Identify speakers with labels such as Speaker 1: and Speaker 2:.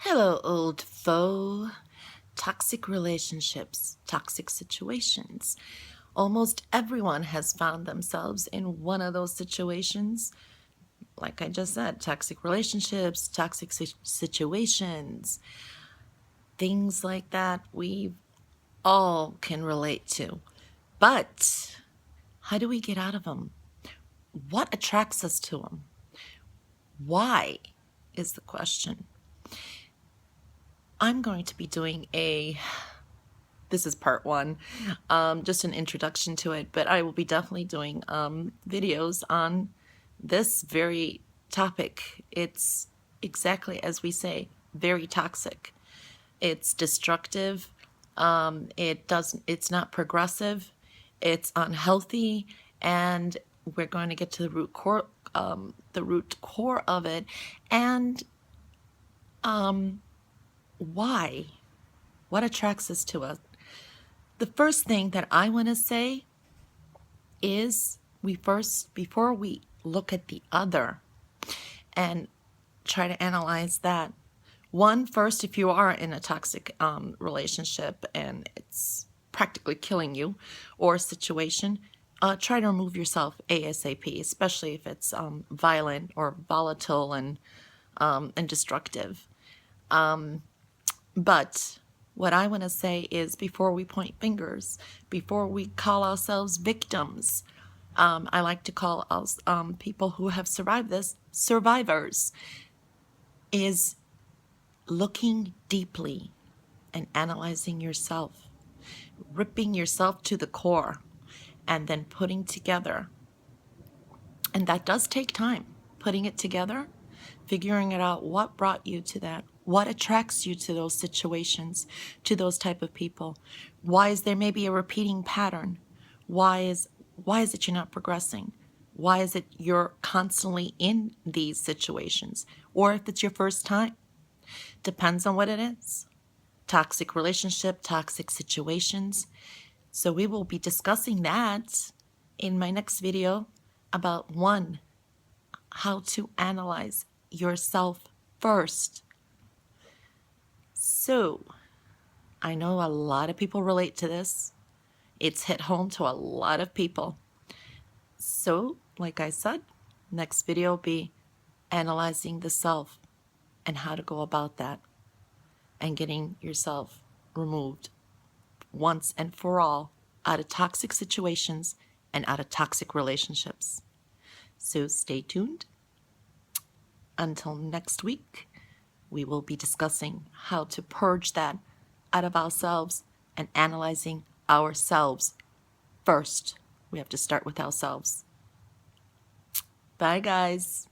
Speaker 1: Hello, old foe. Toxic relationships, toxic situations. Almost everyone has found themselves in one of those situations. Like I just said, toxic relationships, toxic situations, things like that we all can relate to. But how do we get out of them? What attracts us to them? Why is the question. I'm going to be doing this is part one, just an introduction to it, but I will be definitely doing videos on this very topic. It's exactly as we say, very toxic. It's destructive. It's not progressive. It's unhealthy, and we're going to get to the root core of it, and why. What attracts us to us? The first thing that I want to say is before we look at the other and try to analyze that, first, if you are in a toxic relationship and it's practically killing you or situation, try to remove yourself ASAP, especially if it's violent or volatile and destructive. But what I want to say is, before we point fingers, before we call ourselves victims, I like to call us people who have survived this survivors, is looking deeply and analyzing yourself, ripping yourself to the core, and then putting together. And that does take time, putting it together, figuring it out, what brought you to that, what attracts you to those situations, to those type of people. Why is there maybe a repeating pattern? Why is it you're not progressing? Why is it you're constantly in these situations? Or if it's your first time, depends on what it is. Toxic relationship, toxic situations. So we will be discussing that in my next video about how to analyze yourself first. So, I know a lot of people relate to this. It's hit home to a lot of people. So, like I said, next video will be analyzing the self and how to go about that and getting yourself removed once and for all out of toxic situations and out of toxic relationships. So stay tuned. Until next week, we will be discussing how to purge that out of ourselves and analyzing ourselves first. We have to start with ourselves. Bye, guys.